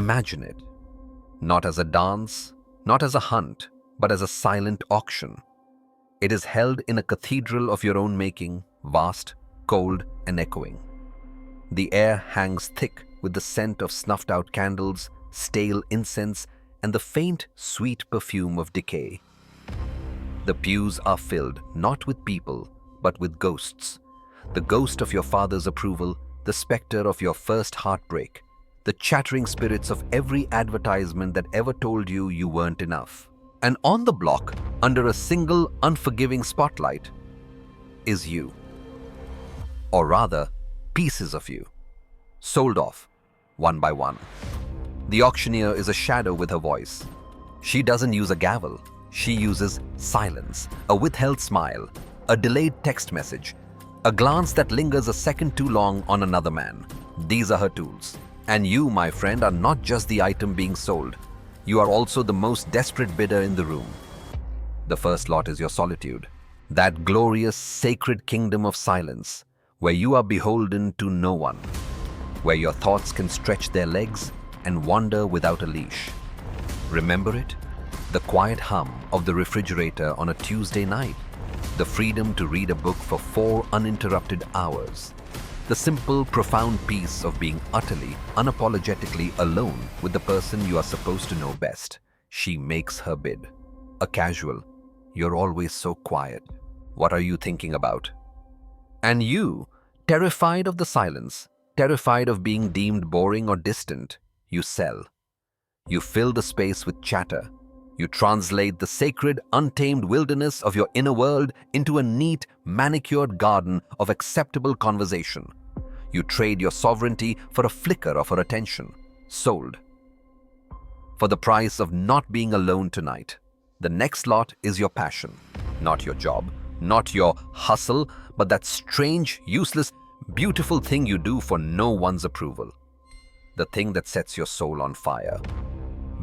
Imagine it, not as a dance, not as a hunt, but as a silent auction. It is held in a cathedral of your own making, vast, cold, and echoing. The air hangs thick with the scent of snuffed-out candles, stale incense, and the faint, sweet perfume of decay. The pews are filled not with people, but with ghosts. The ghost of your father's approval, the specter of your first heartbreak, the chattering spirits of every advertisement that ever told you you weren't enough. And on the block, under a single unforgiving spotlight, is you. Or rather, pieces of you, sold off, one by one. The auctioneer is a shadow with her voice. She doesn't use a gavel. She uses silence, a withheld smile, a delayed text message, a glance that lingers a second too long on another man. These are her tools. And you, my friend, are not just the item being sold. You are also the most desperate bidder in the room. The first lot is your solitude, that glorious, sacred kingdom of silence, where you are beholden to no one, where your thoughts can stretch their legs and wander without a leash. Remember it? The quiet hum of the refrigerator on a Tuesday night, the freedom to read a book for 4 uninterrupted hours, the simple, profound peace of being utterly, unapologetically alone with the person you are supposed to know best. She makes her bid. A casual, "You're always so quiet. What are you thinking about?" And you, terrified of the silence, terrified of being deemed boring or distant, you sell. You fill the space with chatter. You translate the sacred, untamed wilderness of your inner world into a neat, manicured garden of acceptable conversation. You trade your sovereignty for a flicker of her attention. Sold. For the price of not being alone tonight. The next lot is your passion. Not your job, not your hustle, but that strange, useless, beautiful thing you do for no one's approval. The thing that sets your soul on fire.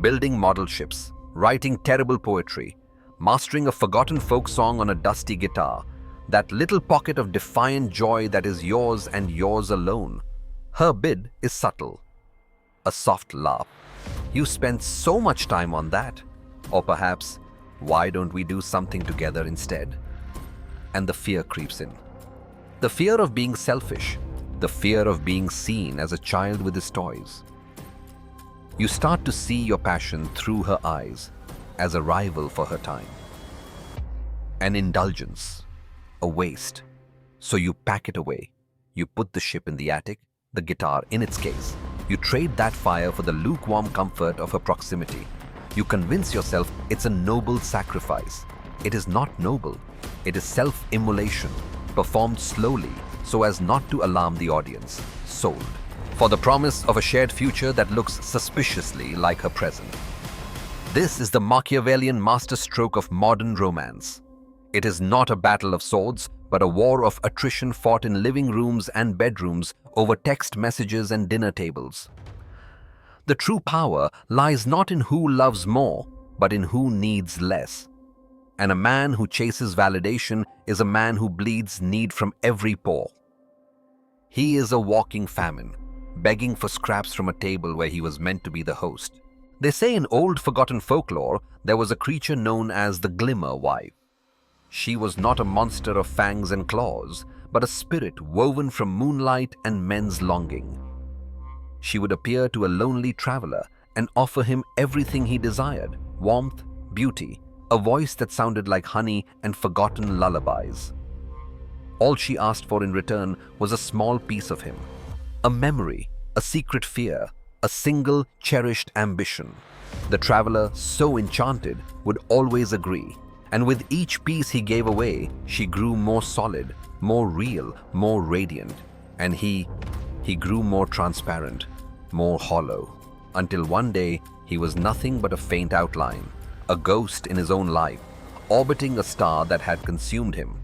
Building model ships, writing terrible poetry, mastering a forgotten folk song on a dusty guitar, that little pocket of defiant joy that is yours and yours alone. Her bid is subtle. A soft laugh. You spend so much time on that. Or perhaps, why don't we do something together instead? And the fear creeps in. The fear of being selfish. The fear of being seen as a child with his toys. You start to see your passion through her eyes, as a rival for her time. An indulgence, a waste. So you pack it away. You put the ship in the attic, the guitar in its case. You trade that fire for the lukewarm comfort of her proximity. You convince yourself it's a noble sacrifice. It is not noble. It is self-immolation, performed slowly so as not to alarm the audience. Sold. For the promise of a shared future that looks suspiciously like her present. This is the Machiavellian masterstroke of modern romance. It is not a battle of swords, but a war of attrition fought in living rooms and bedrooms over text messages and dinner tables. The true power lies not in who loves more, but in who needs less. And a man who chases validation is a man who bleeds need from every pore. He is a walking famine, begging for scraps from a table where he was meant to be the host. They say in old forgotten folklore there was a creature known as the Glimmer Wife. She was not a monster of fangs and claws, but a spirit woven from moonlight and men's longing. She would appear to a lonely traveler and offer him everything he desired: warmth, beauty, a voice that sounded like honey and forgotten lullabies. All she asked for in return was a small piece of him. A memory, a secret fear, a single cherished ambition. The traveler, so enchanted, would always agree. And with each piece he gave away, she grew more solid, more real, more radiant. And he grew more transparent, more hollow. Until one day, he was nothing but a faint outline, a ghost in his own life, orbiting a star that had consumed him.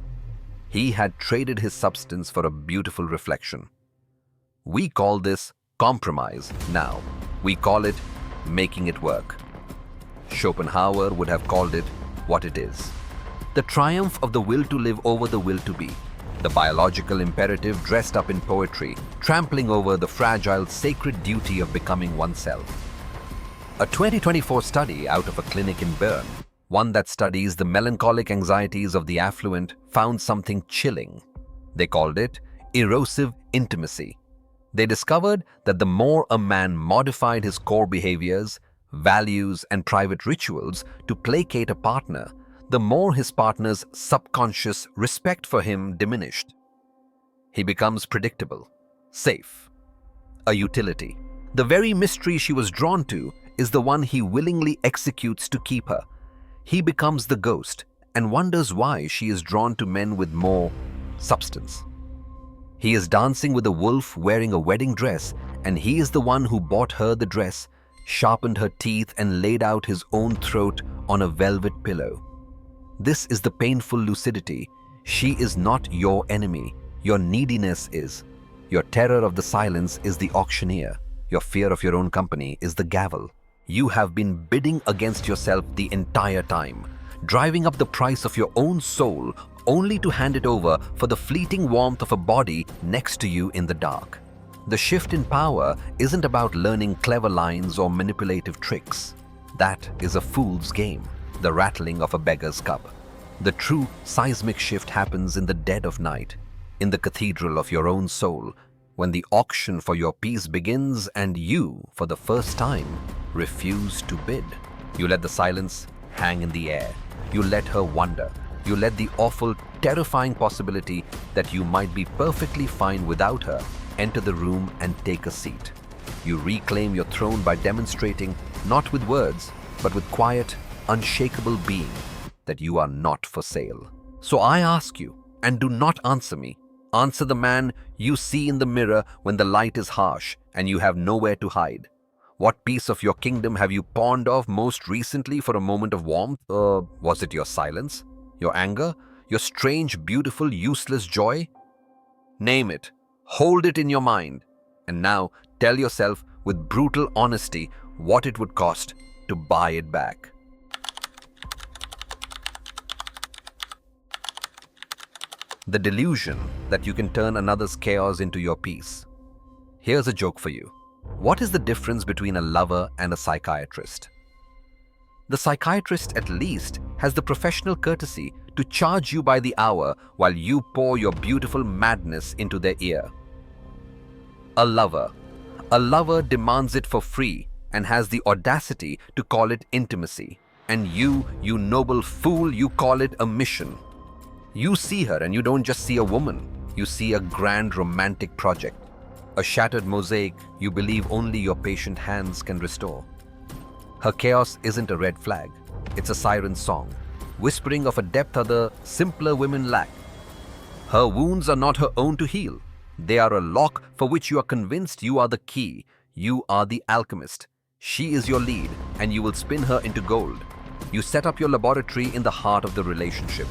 He had traded his substance for a beautiful reflection. We call this compromise now. We call it making it work. Schopenhauer would have called it what it is. The triumph of the will to live over the will to be. The biological imperative dressed up in poetry, trampling over the fragile, sacred duty of becoming oneself. A 2024 study out of a clinic in Bern, one that studies the melancholic anxieties of the affluent, found something chilling. They called it erosive intimacy. They discovered that the more a man modified his core behaviors, values, and private rituals to placate a partner, the more his partner's subconscious respect for him diminished. He becomes predictable, safe, a utility. The very mystery she was drawn to is the one he willingly executes to keep her. He becomes the ghost and wonders why she is drawn to men with more substance. He is dancing with a wolf wearing a wedding dress, and he is the one who bought her the dress, sharpened her teeth, and laid out his own throat on a velvet pillow. This is the painful lucidity. She is not your enemy. Your neediness is. Your terror of the silence is the auctioneer. Your fear of your own company is the gavel. You have been bidding against yourself the entire time, driving up the price of your own soul only to hand it over for the fleeting warmth of a body next to you in the dark. The shift in power isn't about learning clever lines or manipulative tricks. That is a fool's game, the rattling of a beggar's cup. The true seismic shift happens in the dead of night, in the cathedral of your own soul, when the auction for your peace begins and you, for the first time, refuse to bid. You let the silence hang in the air. You let her wonder. You let the awful, terrifying possibility that you might be perfectly fine without her enter the room and take a seat. You reclaim your throne by demonstrating, not with words, but with quiet, unshakable being, that you are not for sale. So I ask you, and do not answer me. Answer the man you see in the mirror when the light is harsh and you have nowhere to hide. What piece of your kingdom have you pawned off most recently for a moment of warmth? Was it your silence? Your anger? Your strange, beautiful, useless joy? Name it. Hold it in your mind. And now tell yourself with brutal honesty what it would cost to buy it back. The delusion that you can turn another's chaos into your peace. Here's a joke for you. What is the difference between a lover and a psychiatrist? The psychiatrist at least has the professional courtesy to charge you by the hour while you pour your beautiful madness into their ear. A lover demands it for free and has the audacity to call it intimacy. And you noble fool, you call it a mission. You see her and you don't just see a woman, you see a grand romantic project. A shattered mosaic you believe only your patient hands can restore. Her chaos isn't a red flag, it's a siren song, whispering of a depth other, simpler women lack. Her wounds are not her own to heal. They are a lock for which you are convinced you are the key. You are the alchemist. She is your lead, and you will spin her into gold. You set up your laboratory in the heart of the relationship.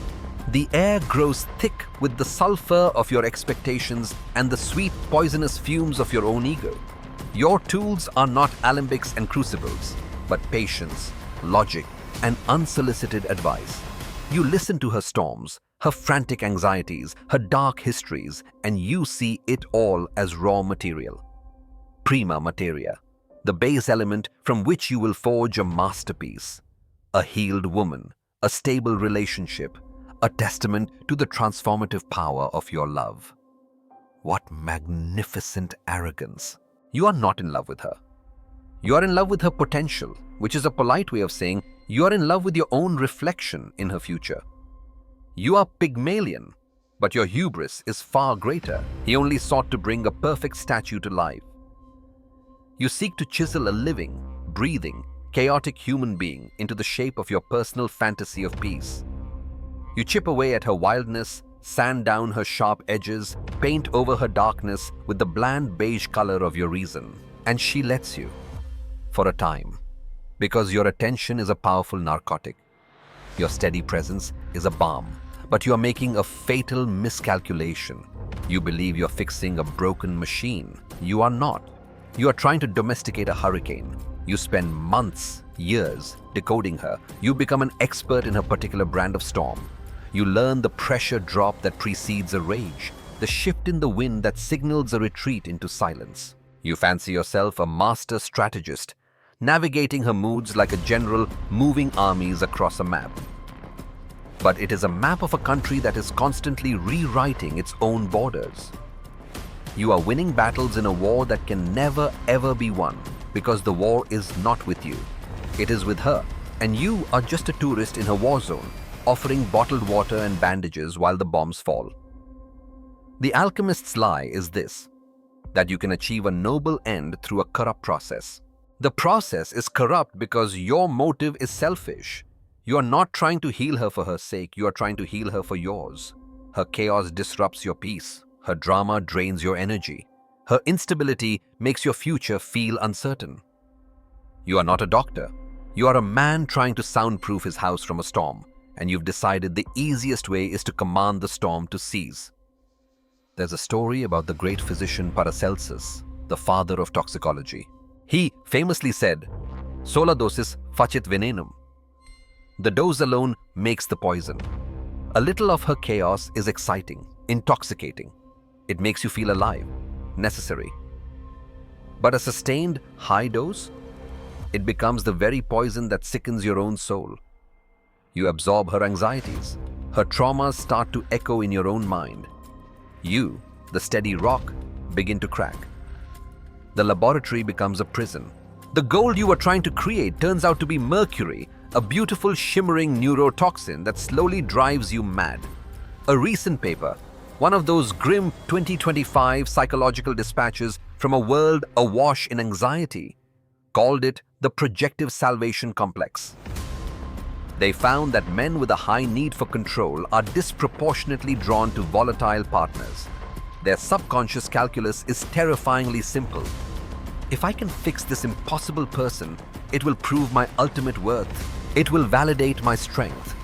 The air grows thick with the sulfur of your expectations and the sweet, poisonous fumes of your own ego. Your tools are not alembics and crucibles, but patience, logic, and unsolicited advice. You listen to her storms, her frantic anxieties, her dark histories, and you see it all as raw material. Prima materia, the base element from which you will forge a masterpiece. A healed woman, a stable relationship, a testament to the transformative power of your love. What magnificent arrogance! You are not in love with her. You are in love with her potential, which is a polite way of saying you are in love with your own reflection in her future. You are Pygmalion, but your hubris is far greater. He only sought to bring a perfect statue to life. You seek to chisel a living, breathing, chaotic human being into the shape of your personal fantasy of peace. You chip away at her wildness, sand down her sharp edges, paint over her darkness with the bland beige color of your reason. And she lets you, for a time, because your attention is a powerful narcotic. Your steady presence is a balm, but you are making a fatal miscalculation. You believe you're fixing a broken machine. You are not. You are trying to domesticate a hurricane. You spend months, years, decoding her. You become an expert in her particular brand of storm. You learn the pressure drop that precedes a rage, the shift in the wind that signals a retreat into silence. You fancy yourself a master strategist, navigating her moods like a general moving armies across a map. But it is a map of a country that is constantly rewriting its own borders. You are winning battles in a war that can never ever be won because the war is not with you. It is with her, and you are just a tourist in her war zone, offering bottled water and bandages while the bombs fall. The alchemist's lie is this, that you can achieve a noble end through a corrupt process. The process is corrupt because your motive is selfish. You are not trying to heal her for her sake, you are trying to heal her for yours. Her chaos disrupts your peace. Her drama drains your energy. Her instability makes your future feel uncertain. You are not a doctor. You are a man trying to soundproof his house from a storm, and you've decided the easiest way is to command the storm to cease. There's a story about the great physician Paracelsus, the father of toxicology. He famously said, "Sola dosis facit venenum." The dose alone makes the poison. A little of her chaos is exciting, intoxicating. It makes you feel alive, necessary. But a sustained high dose, it becomes the very poison that sickens your own soul. You absorb her anxieties. Her traumas start to echo in your own mind. You, the steady rock, begin to crack. The laboratory becomes a prison. The gold you were trying to create turns out to be mercury, a beautiful shimmering neurotoxin that slowly drives you mad. A recent paper, one of those grim 2025 psychological dispatches from a world awash in anxiety, called it the projective salvation complex. They found that men with a high need for control are disproportionately drawn to volatile partners. Their subconscious calculus is terrifyingly simple. If I can fix this impossible person, it will prove my ultimate worth. It will validate my strength.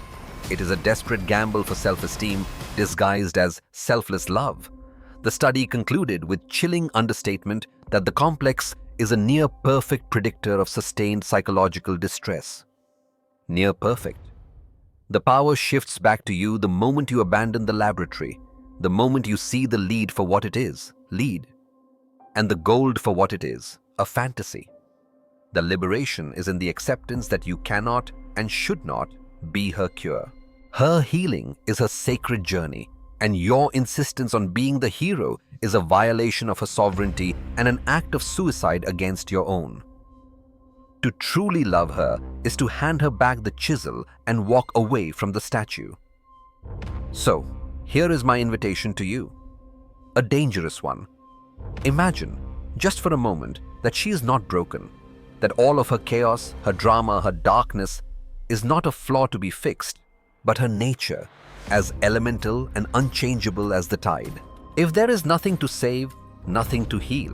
It is a desperate gamble for self-esteem disguised as selfless love. The study concluded with chilling understatement that the complex is a near-perfect predictor of sustained psychological distress. Near perfect. The power shifts back to you the moment you abandon the laboratory, the moment you see the lead for what it is, lead, and the gold for what it is, a fantasy. The liberation is in the acceptance that you cannot and should not be her cure. Her healing is her sacred journey, and your insistence on being the hero is a violation of her sovereignty and an act of suicide against your own. To truly love her is to hand her back the chisel and walk away from the statue. So, here is my invitation to you. A dangerous one. Imagine, just for a moment, that she is not broken, that all of her chaos, her drama, her darkness is not a flaw to be fixed, but her nature, as elemental and unchangeable as the tide. If there is nothing to save, nothing to heal,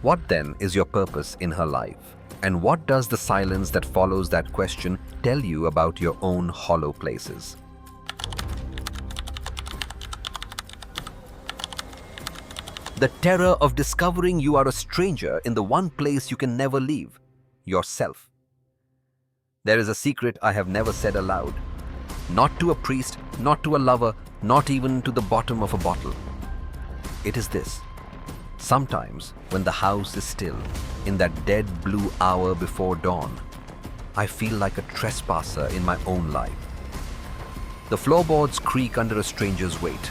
what then is your purpose in her life? And what does the silence that follows that question tell you about your own hollow places? The terror of discovering you are a stranger in the one place you can never leave, yourself. There is a secret I have never said aloud. Not to a priest, not to a lover, not even to the bottom of a bottle. It is this. Sometimes, when the house is still, in that dead blue hour before dawn, I feel like a trespasser in my own life. The floorboards creak under a stranger's weight.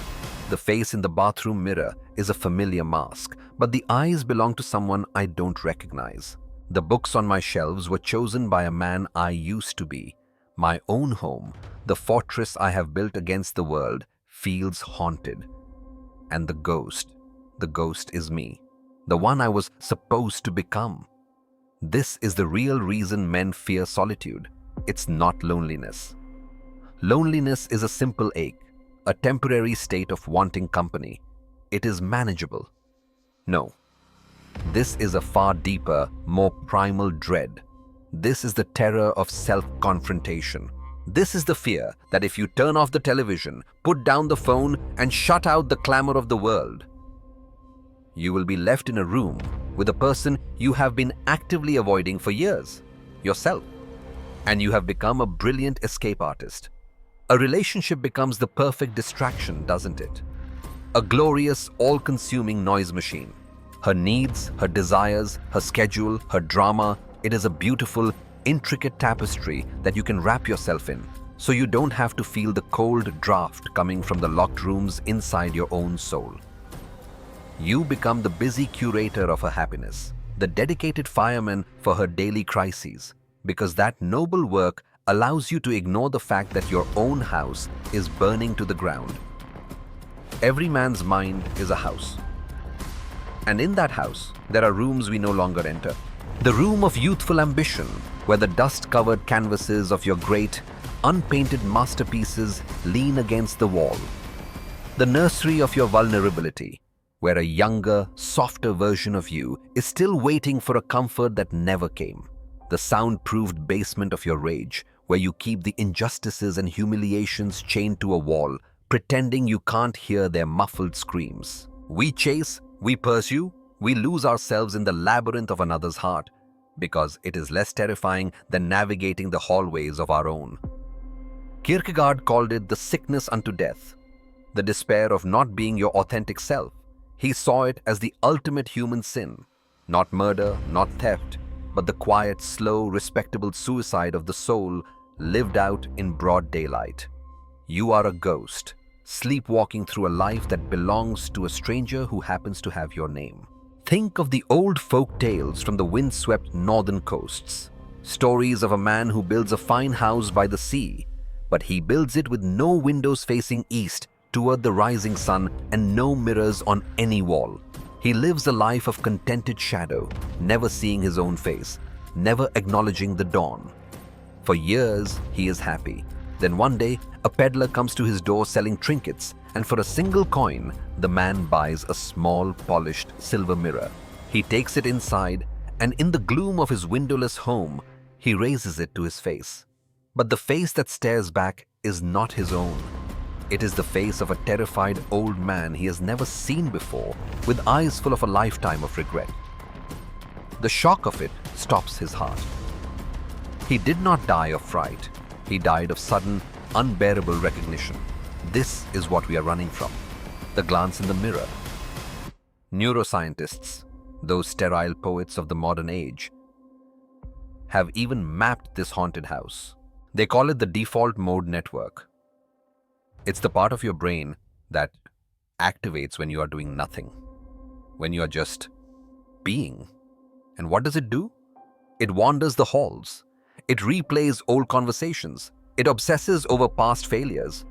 The face in the bathroom mirror is a familiar mask, but the eyes belong to someone I don't recognize. The books on my shelves were chosen by a man I used to be. My own home, the fortress I have built against the world, feels haunted. And the ghost is me, the one I was supposed to become. This is the real reason men fear solitude. It's not loneliness. Loneliness is a simple ache, a temporary state of wanting company. It is manageable. No, this is a far deeper, more primal dread. This is the terror of self-confrontation. This is the fear that if you turn off the television, put down the phone, and shut out the clamor of the world, you will be left in a room with a person you have been actively avoiding for years, yourself. And you have become a brilliant escape artist. A relationship becomes the perfect distraction, doesn't it? A glorious, all-consuming noise machine. Her needs, her desires, her schedule, her drama, It is a beautiful, intricate tapestry that you can wrap yourself in, so you don't have to feel the cold draft coming from the locked rooms inside your own soul. You become the busy curator of her happiness, the dedicated fireman for her daily crises, because that noble work allows you to ignore the fact that your own house is burning to the ground. Every man's mind is a house. And in that house, there are rooms we no longer enter. The room of youthful ambition, where the dust-covered canvases of your great, unpainted masterpieces lean against the wall. The nursery of your vulnerability, where a younger, softer version of you is still waiting for a comfort that never came. The soundproofed basement of your rage, where you keep the injustices and humiliations chained to a wall, pretending you can't hear their muffled screams. We chase, we pursue, we lose ourselves in the labyrinth of another's heart, because it is less terrifying than navigating the hallways of our own. Kierkegaard called it the sickness unto death, the despair of not being your authentic self. He saw it as the ultimate human sin, not murder, not theft, but the quiet, slow, respectable suicide of the soul lived out in broad daylight. You are a ghost, sleepwalking through a life that belongs to a stranger who happens to have your name. Think of the old folk tales from the windswept northern coasts. Stories of a man who builds a fine house by the sea, but he builds it with no windows facing east toward the rising sun and no mirrors on any wall. He lives a life of contented shadow, never seeing his own face, never acknowledging the dawn. For years, he is happy. Then one day, a peddler comes to his door selling trinkets, and for a single coin, the man buys a small, polished silver mirror. He takes it inside, and in the gloom of his windowless home, he raises it to his face. But the face that stares back is not his own. It is the face of a terrified old man he has never seen before, with eyes full of a lifetime of regret. The shock of it stops his heart. He did not die of fright. He died of sudden, unbearable recognition. This is what we are running from. The glance in the mirror. Neuroscientists, those sterile poets of the modern age, have even mapped this haunted house. They call it the default mode network. It's the part of your brain that activates when you are doing nothing, when you are just being. And what does it do? It wanders the halls. It replays old conversations. It obsesses over past failures.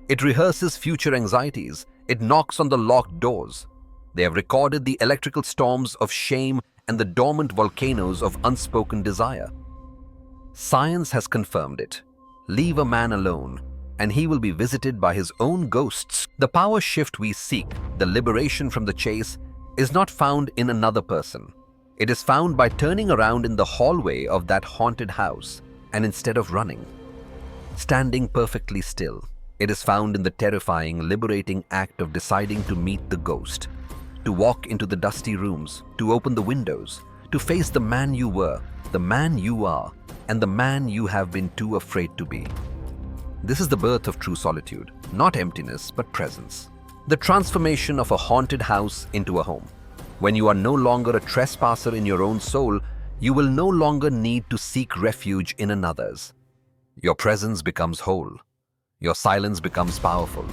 It rehearses future anxieties. It knocks on the locked doors. They have recorded the electrical storms of shame and the dormant volcanoes of unspoken desire. Science has confirmed it. Leave a man alone, and he will be visited by his own ghosts. The power shift we seek, the liberation from the chase, is not found in another person. It is found by turning around in the hallway of that haunted house, and instead of running, standing perfectly still. It is found in the terrifying, liberating act of deciding to meet the ghost, to walk into the dusty rooms, to open the windows, to face the man you were, the man you are, and the man you have been too afraid to be. This is the birth of true solitude, not emptiness, but presence. The transformation of a haunted house into a home. When you are no longer a trespasser in your own soul, you will no longer need to seek refuge in another's. Your presence becomes whole. Your silence becomes powerful.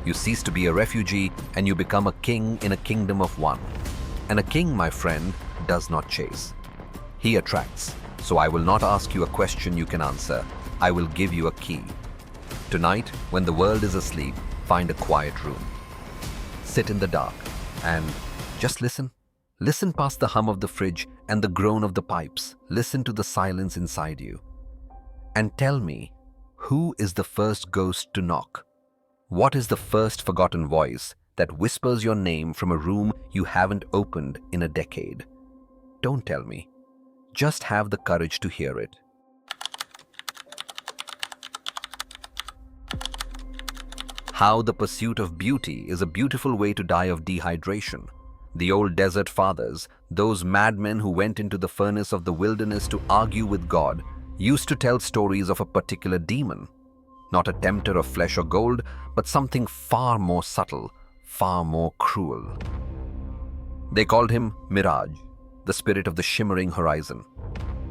You cease to be a refugee and you become a king in a kingdom of one. And a king, my friend, does not chase. He attracts. So I will not ask you a question you can answer. I will give you a key. Tonight, when the world is asleep, find a quiet room. Sit in the dark and just listen. Listen past the hum of the fridge and the groan of the pipes. Listen to the silence inside you. And tell me, who is the first ghost to knock? What is the first forgotten voice that whispers your name from a room you haven't opened in a decade? Don't tell me. Just have the courage to hear it. How the pursuit of beauty is a beautiful way to die of dehydration. The old desert fathers, those madmen who went into the furnace of the wilderness to argue with God, used to tell stories of a particular demon. Not a tempter of flesh or gold, but something far more subtle, far more cruel. They called him Mirage, the spirit of the shimmering horizon.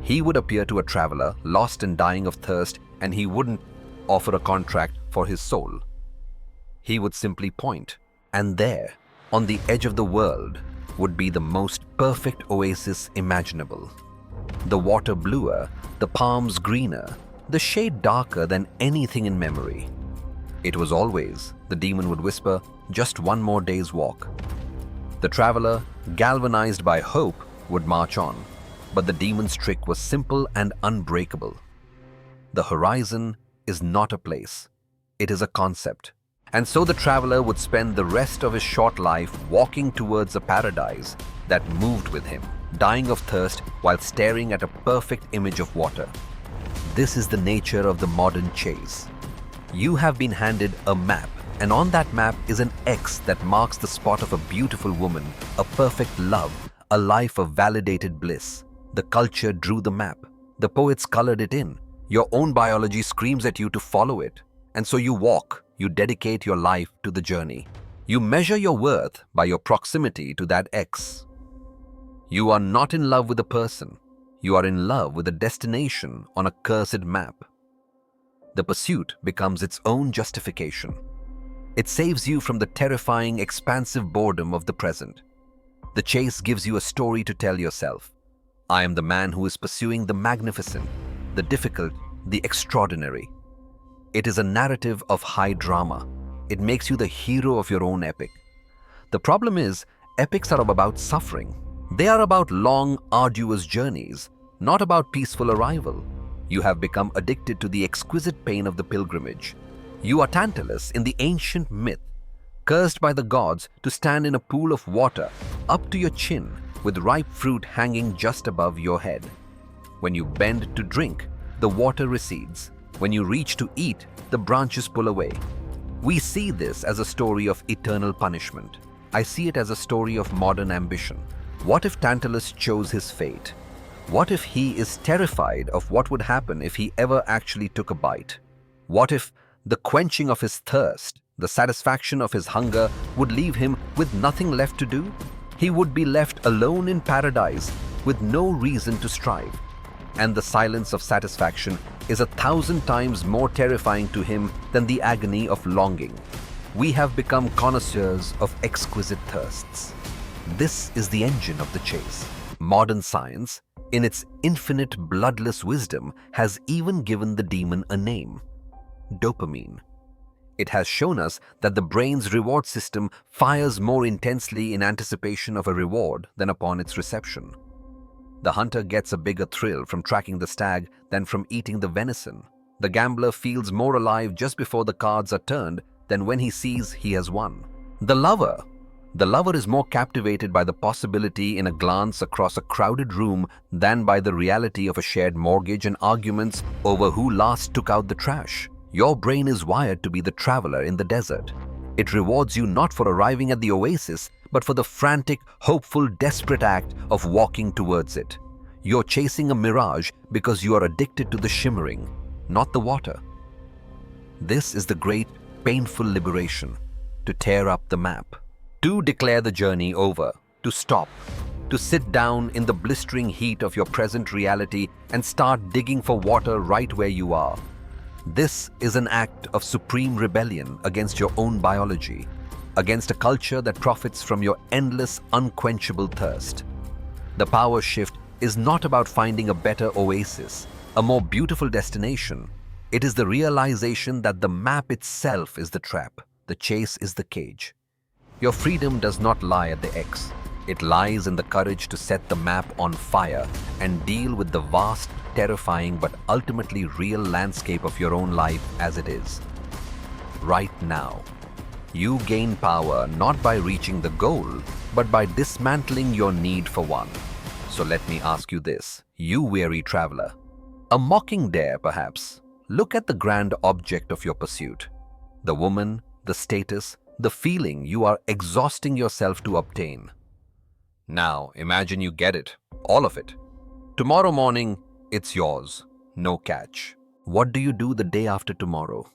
He would appear to a traveler, lost and dying of thirst, and he wouldn't offer a contract for his soul. He would simply point, and there, on the edge of the world, would be the most perfect oasis imaginable. The water bluer, the palms greener, the shade darker than anything in memory. It was always, the demon would whisper, just one more day's walk. The traveler, galvanized by hope, would march on, but the demon's trick was simple and unbreakable. The horizon is not a place, it is a concept. And so the traveler would spend the rest of his short life walking towards a paradise that moved with him, dying of thirst while staring at a perfect image of water. This is the nature of the modern chase. You have been handed a map, and on that map is an X that marks the spot of a beautiful woman, a perfect love, a life of validated bliss. The culture drew the map. The poets colored it in. Your own biology screams at you to follow it. And so you walk, you dedicate your life to the journey. You measure your worth by your proximity to that X. You are not in love with a person. You are in love with a destination on a cursed map. The pursuit becomes its own justification. It saves you from the terrifying, expansive boredom of the present. The chase gives you a story to tell yourself. I am the man who is pursuing the magnificent, the difficult, the extraordinary. It is a narrative of high drama. It makes you the hero of your own epic. The problem is, epics are about suffering. They are about long, arduous journeys, not about peaceful arrival. You have become addicted to the exquisite pain of the pilgrimage. You are Tantalus in the ancient myth, cursed by the gods to stand in a pool of water up to your chin with ripe fruit hanging just above your head. When you bend to drink, the water recedes. When you reach to eat, the branches pull away. We see this as a story of eternal punishment. I see it as a story of modern ambition. What if Tantalus chose his fate? What if he is terrified of what would happen if he ever actually took a bite? What if the quenching of his thirst, the satisfaction of his hunger would leave him with nothing left to do? He would be left alone in paradise with no reason to strive. And the silence of satisfaction is 1,000 times more terrifying to him than the agony of longing. We have become connoisseurs of exquisite thirsts. This is the engine of the chase. Modern science, in its infinite bloodless wisdom, has even given the demon a name: dopamine. It has shown us that the brain's reward system fires more intensely in anticipation of a reward than upon its reception. The hunter gets a bigger thrill from tracking the stag than from eating the venison. The gambler feels more alive just before the cards are turned than when he sees he has won. The lover is more captivated by the possibility in a glance across a crowded room than by the reality of a shared mortgage and arguments over who last took out the trash. Your brain is wired to be the traveler in the desert. It rewards you not for arriving at the oasis, but for the frantic, hopeful, desperate act of walking towards it. You're chasing a mirage because you are addicted to the shimmering, not the water. This is the great, painful liberation: to tear up the map, to declare the journey over, to stop, to sit down in the blistering heat of your present reality and start digging for water right where you are. This is an act of supreme rebellion against your own biology, against a culture that profits from your endless, unquenchable thirst. The power shift is not about finding a better oasis, a more beautiful destination. It is the realization that the map itself is the trap, the chase is the cage. Your freedom does not lie at the X. It lies in the courage to set the map on fire and deal with the vast, terrifying but ultimately real landscape of your own life as it is. Right now, you gain power not by reaching the goal, but by dismantling your need for one. So let me ask you this, you weary traveler. A mocking dare, perhaps. Look at the grand object of your pursuit. The woman, the status, the feeling you are exhausting yourself to obtain. Now, imagine you get it, all of it. Tomorrow morning, it's yours, no catch. What do you do the day after tomorrow?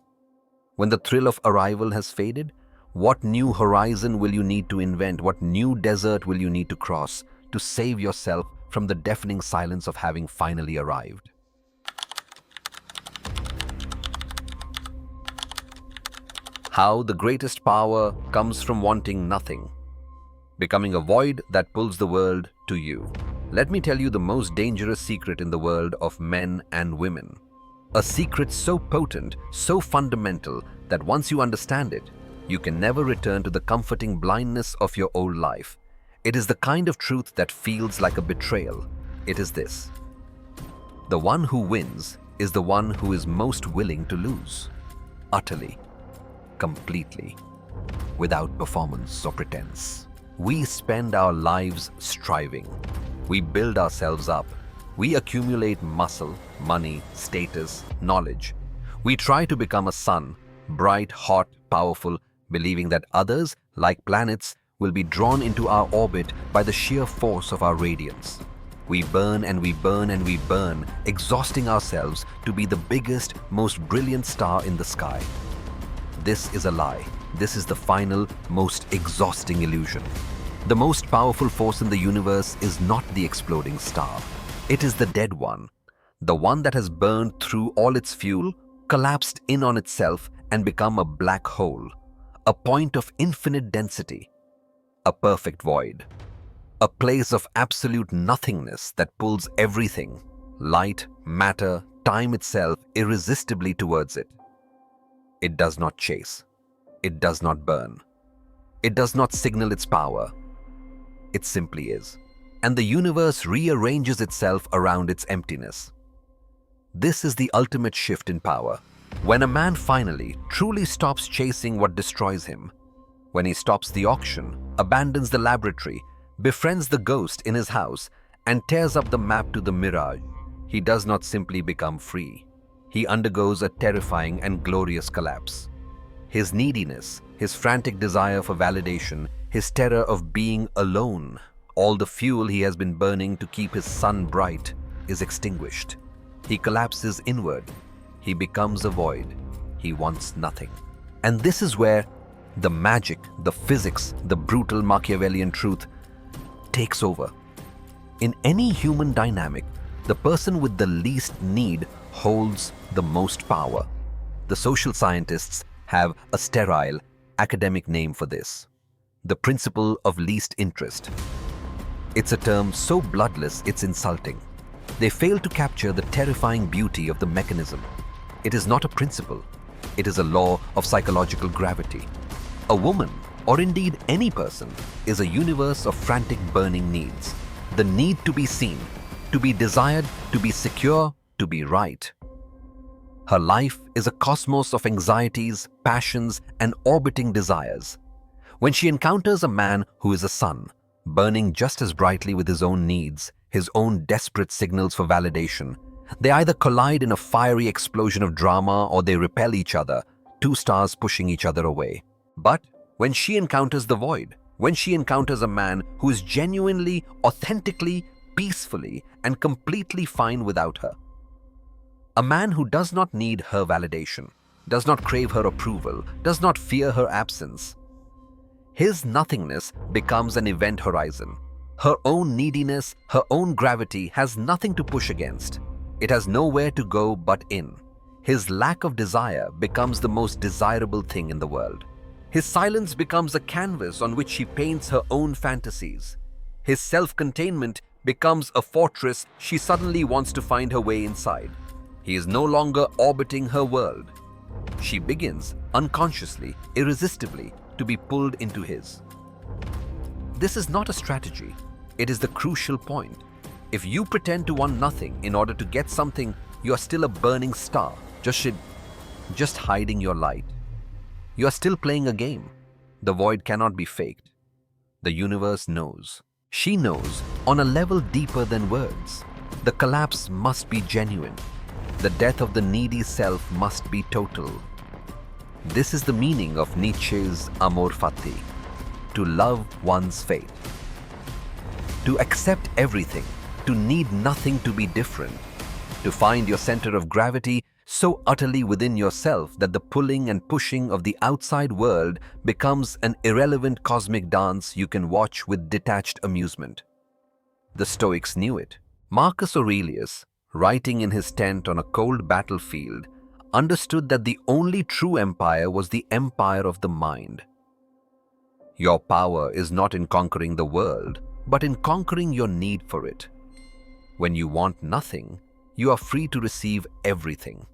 When the thrill of arrival has faded, what new horizon will you need to invent? What new desert will you need to cross to save yourself from the deafening silence of having finally arrived. How the greatest power comes from wanting nothing, becoming a void that pulls the world to you. Let me tell you the most dangerous secret in the world of men and women. A secret so potent, so fundamental, that once you understand it, you can never return to the comforting blindness of your old life. It is the kind of truth that feels like a betrayal. It is this: the one who wins is the one who is most willing to lose. Utterly, completely, without performance or pretense. We spend our lives striving. We build ourselves up. We accumulate muscle, money, status, knowledge. We try to become a sun, bright, hot, powerful, believing that others, like planets, will be drawn into our orbit by the sheer force of our radiance. We burn and we burn and we burn, exhausting ourselves to be the biggest, most brilliant star in the sky. This is a lie. This is the final, most exhausting illusion. The most powerful force in the universe is not the exploding star. It is the dead one. The one that has burned through all its fuel, collapsed in on itself, and become a black hole. A point of infinite density. A perfect void. A place of absolute nothingness that pulls everything, light, matter, time itself, irresistibly towards it. It does not chase. It does not burn. It does not signal its power. It simply is. And the universe rearranges itself around its emptiness. This is the ultimate shift in power. When a man finally, truly stops chasing what destroys him, when he stops the auction, abandons the laboratory, befriends the ghost in his house, and tears up the map to the Mirage, he does not simply become free. He undergoes a terrifying and glorious collapse. His neediness, his frantic desire for validation, his terror of being alone, all the fuel he has been burning to keep his sun bright, is extinguished. He collapses inward. He becomes a void. He wants nothing. And this is where the magic, the physics, the brutal Machiavellian truth takes over. In any human dynamic, the person with the least need holds the most power. The social scientists have a sterile, academic name for this: the principle of least interest. It's a term so bloodless it's insulting. They fail to capture the terrifying beauty of the mechanism. It is not a principle. It is a law of psychological gravity. A woman, or indeed any person, is a universe of frantic burning needs. The need to be seen, to be desired, to be secure, to be right. Her life is a cosmos of anxieties, passions, and orbiting desires. When she encounters a man who is a sun, burning just as brightly with his own needs, his own desperate signals for validation, they either collide in a fiery explosion of drama or they repel each other, two stars pushing each other away. But when she encounters the void, when she encounters a man who is genuinely, authentically, peacefully, and completely fine without her, a man who does not need her validation, does not crave her approval, does not fear her absence, his nothingness becomes an event horizon. Her own neediness, her own gravity has nothing to push against. It has nowhere to go but in. His lack of desire becomes the most desirable thing in the world. His silence becomes a canvas on which she paints her own fantasies. His self-containment becomes a fortress she suddenly wants to find her way inside. He is no longer orbiting her world. She begins, unconsciously, irresistibly, to be pulled into his. This is not a strategy. It is the crucial point. If you pretend to want nothing in order to get something, you are still a burning star, just hiding your light. You are still playing a game. The void cannot be faked. The universe knows. She knows on a level deeper than words. The collapse must be genuine. The death of the needy self must be total. This is the meaning of Nietzsche's amor fati, to love one's fate. To accept everything, to need nothing to be different, to find your center of gravity so utterly within yourself that the pulling and pushing of the outside world becomes an irrelevant cosmic dance you can watch with detached amusement. The Stoics knew it. Marcus Aurelius, writing in his tent on a cold battlefield, understood that the only true empire was the empire of the mind. Your power is not in conquering the world, but in conquering your need for it. When you want nothing, you are free to receive everything.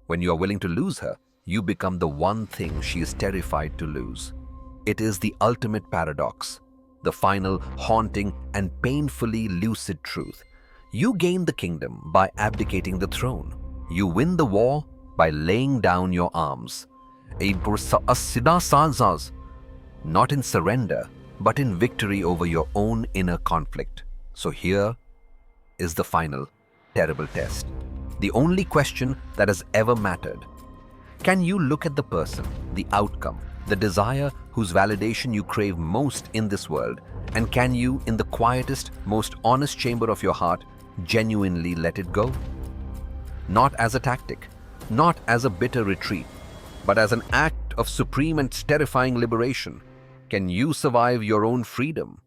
When you are willing to lose her, you become the one thing she is terrified to lose. It is the ultimate paradox, the final, haunting, and painfully lucid truth. You gain the kingdom by abdicating the throne. You win the war by laying down your arms. Not in surrender, but in victory over your own inner conflict. So here is the final, terrible test. The only question that has ever mattered. Can you look at the person, the outcome, the desire whose validation you crave most in this world, and can you, in the quietest, most honest chamber of your heart, genuinely let it go? Not as a tactic, not as a bitter retreat, but as an act of supreme and terrifying liberation. Can you survive your own freedom